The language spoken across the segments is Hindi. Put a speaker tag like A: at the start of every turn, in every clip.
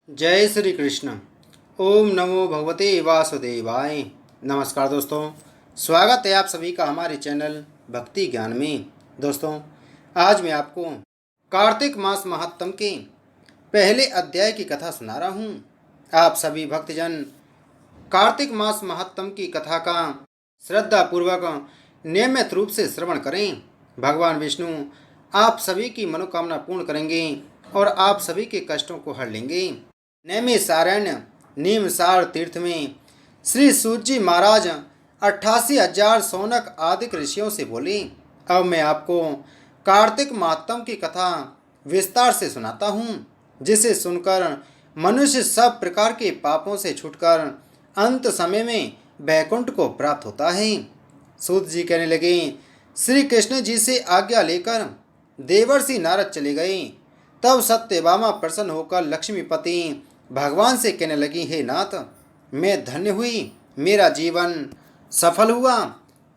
A: जय श्री कृष्ण। ओम नमो भगवते वासुदेवाय। नमस्कार दोस्तों, स्वागत है आप सभी का हमारे चैनल भक्ति ज्ञान में। दोस्तों, आज मैं आपको कार्तिक मास महात्म के पहले अध्याय की कथा सुना रहा हूँ। आप सभी भक्तजन कार्तिक मास महात्म की कथा का श्रद्धा पूर्वक नियमित रूप से श्रवण करें। भगवान विष्णु आप सभी की मनोकामना पूर्ण करेंगे और आप सभी के कष्टों को हर लेंगे। नैमिषारण्य नीमसार तीर्थ में श्री सूत महाराज 88,000 सौनक आदि ऋषियों से बोले। अब मैं आपको कार्तिक महात्म की कथा विस्तार से सुनाता हूँ, जिसे सुनकर मनुष्य सब प्रकार के पापों से छूटकर अंत समय में वैकुंठ को प्राप्त होता है। सूत जी कहने लगे, श्री कृष्ण जी से आज्ञा लेकर देवर्षि नारद चले गए। तब सत्यभामा प्रसन्न होकर लक्ष्मीपति भगवान से कहने लगी, हे नाथ, मैं धन्य हुई, मेरा जीवन सफल हुआ,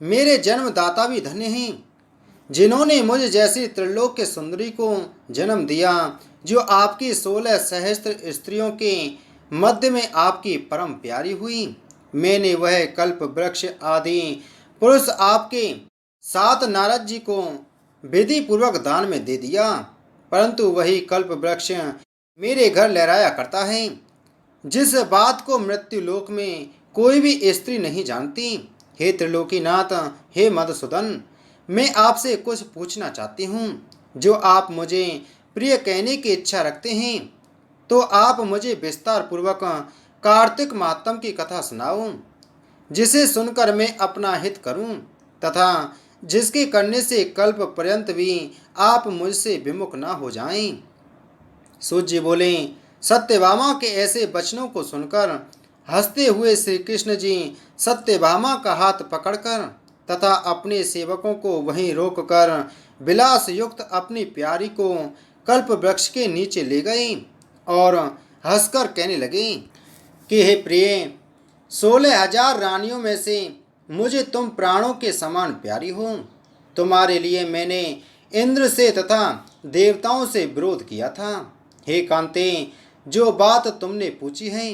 A: मेरे जन्मदाता भी धन्य हैं, जिन्होंने मुझ जैसी त्रिलोक के सुंदरी को जन्म दिया, जो आपकी 16 सहस्त्र स्त्रियों के मध्य में आपकी परम प्यारी हुई। मैंने वह कल्प वृक्ष आदि पुरुष आपके साथ नारद जी को विधि पूर्वक दान में दे दिया, परंतु वही कल्प वृक्ष मेरे घर लहराया करता है, जिस बात को मृत्यु लोक में कोई भी स्त्री नहीं जानती। हे त्रिलोकीनाथ, हे मधुसूदन, मैं आपसे कुछ पूछना चाहती हूँ, जो आप मुझे प्रिय कहने की इच्छा रखते हैं तो आप मुझे विस्तार पूर्वक कार्तिक महात्म की कथा सुनाओ, जिसे सुनकर मैं अपना हित करूं तथा जिसके करने से कल्प पर्यंत भी आप मुझसे विमुख न हो जाएं। सूत जी बोले, सत्यभामा के ऐसे वचनों को सुनकर हंसते हुए श्री कृष्ण जी सत्यभामा का हाथ पकड़कर तथा अपने सेवकों को वहीं रोककर विलास युक्त अपनी प्यारी को कल्प वृक्ष के नीचे ले गए और हंसकर कहने लगे कि हे प्रिय, 16,000 रानियों में से मुझे तुम प्राणों के समान प्यारी हो। तुम्हारे लिए मैंने इंद्र से तथा देवताओं से विरोध किया था। हे कांते, जो बात तुमने पूछी है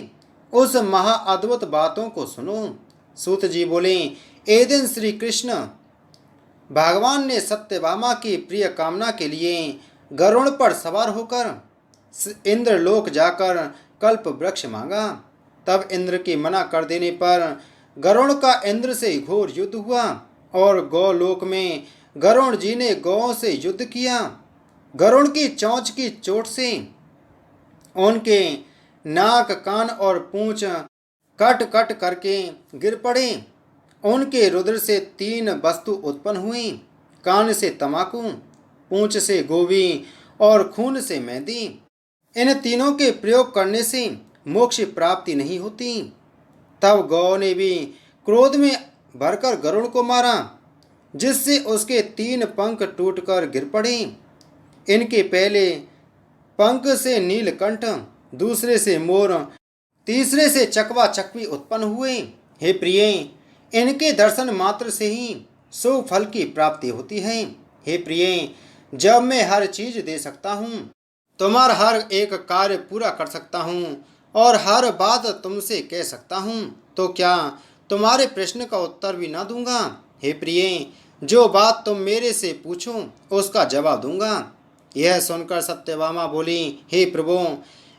A: उस महा अद्भुत बातों को सुनो। सूत जी बोले, ए दिन श्री कृष्ण भगवान ने सत्यभामा की प्रिय कामना के लिए गरुड़ पर सवार होकर इंद्र लोक जाकर कल्प वृक्ष मांगा। तब इंद्र के मना कर देने पर गरुड़ का इंद्र से घोर युद्ध हुआ और गौलोक में गरुड़ जी ने गौ से युद्ध किया। गरुड़ की चोंच की चोट से उनके नाक, कान और पूंछ कट कट करके गिर पड़े। उनके रुद्र से 3 वस्तु उत्पन्न हुई, कान से तमाकू, पूंछ से गोभी और खून से मेहंदी। इन तीनों के प्रयोग करने से मोक्ष प्राप्ति नहीं होती। तब गौ ने भी क्रोध में भरकर गरुड़ को मारा, जिससे उसके 3 पंख टूटकर गिर पड़े। इनके पहले पंख से नीलकंठ, दूसरे से मोर, तीसरे से चकवा चकवी उत्पन्न हुए। हे प्रिय, इनके दर्शन मात्र से ही शुभ फल की प्राप्ति होती है। हे प्रिय, जब मैं हर चीज दे सकता हूँ, तुम्हारा हर एक कार्य पूरा कर सकता हूँ और हर बात तुमसे कह सकता हूँ, तो क्या तुम्हारे प्रश्न का उत्तर भी ना दूंगा? हे प्रिय, जो बात तुम मेरे से पूछो उसका जवाब दूंगा। यह सुनकर सत्यभामा बोली, हे प्रभु,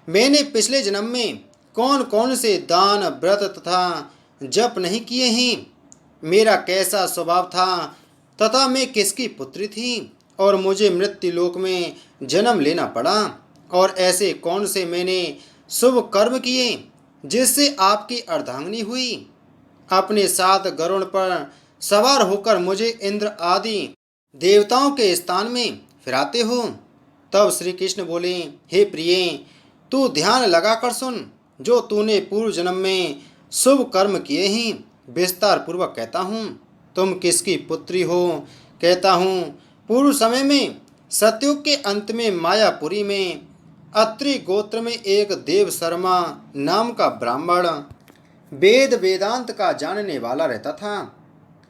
A: मैंने पिछले जन्म में कौन कौन से दान, व्रत तथा जप नहीं किए हैं? मेरा कैसा स्वभाव था तथा मैं किसकी पुत्री थी और मुझे मृत्यु लोक में जन्म लेना पड़ा? और ऐसे कौन से मैंने शुभ कर्म किए जिससे आपकी अर्धांगिनी हुई? अपने साथ गरुड़ पर सवार होकर मुझे इंद्र आदि देवताओं के स्थान में फिराते हो। तब श्री कृष्ण बोले, हे प्रिय, तू ध्यान लगाकर सुन, जो तूने पूर्व जन्म में शुभ कर्म किए हैं विस्तार पूर्वक कहता हूँ। तुम किसकी पुत्री हो? कहता हूँ, पूर्व समय में सतयुग के अंत में मायापुरी में अत्रि गोत्र में एक देव शर्मा नाम का ब्राह्मण वेद वेदांत का जानने वाला रहता था।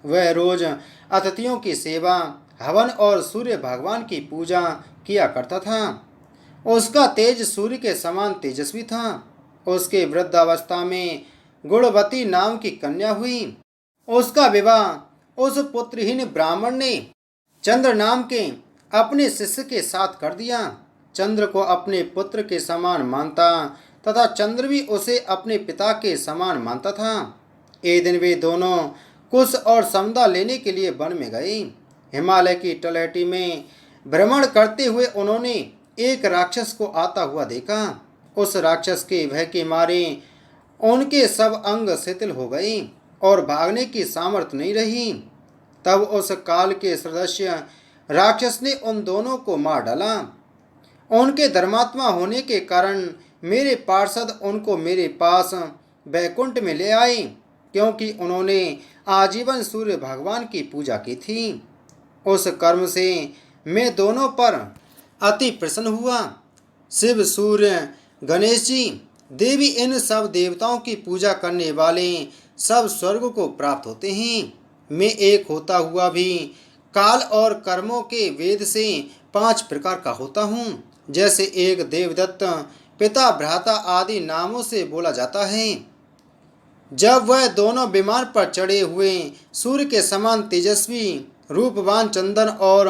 A: वह रोज अतिथियों की सेवा, हवन और सूर्य भगवान की पूजा किया करता था। उसका तेज सूर्य के समान तेजस्वी था। उसके वृद्धावस्था में गुणवती नाम की कन्या हुई। उसका विवाह उस पुत्रहीन ब्राह्मण ने चंद्र नाम के अपने शिष्य के साथ कर दिया। चंद्र को अपने पुत्र के समान मानता तथा चंद्र भी उसे अपने पिता के समान मानता था। एक दिन वे दोनों कुश और समदा लेने के लिए वन में गए। हिमालय की तलहटी में भ्रमण करते हुए उन्होंने एक राक्षस को आता हुआ देखा। उस राक्षस के भय के मारे उनके सब अंग शिथिल हो गए और भागने की सामर्थ्य नहीं रही। तब उस काल के सदस्य राक्षस ने उन दोनों को मार डाला। उनके धर्मात्मा होने के कारण मेरे पार्षद उनको मेरे पास बैकुंठ में ले आए, क्योंकि उन्होंने आजीवन सूर्य भगवान की पूजा की थी। उस कर्म से मैं दोनों पर अति प्रसन्न हुआ। शिव, सूर्य, गणेश जी, देवी, इन सब देवताओं की पूजा करने वाले सब स्वर्ग को प्राप्त होते हैं। मैं एक होता हुआ भी काल और कर्मों के वेद से 5 प्रकार का होता हूँ। जैसे एक देवदत्त, पिता, भ्राता आदि नामों से बोला जाता है। जब वह दोनों विमान पर चढ़े हुए सूर्य के समान तेजस्वी, रूपवान, चंदन और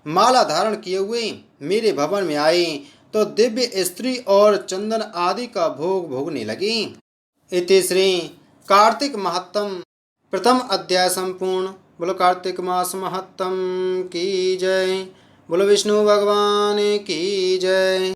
A: माला धारण किए हुए मेरे भवन में आए तो दिव्य स्त्री और चंदन आदि का भोग भोगने लगी। इति श्री कार्तिक महत्तम प्रथम अध्याय संपूर्ण। बोलो कार्तिक मास महत्तम की जय। बोलो विष्णु भगवान की जय।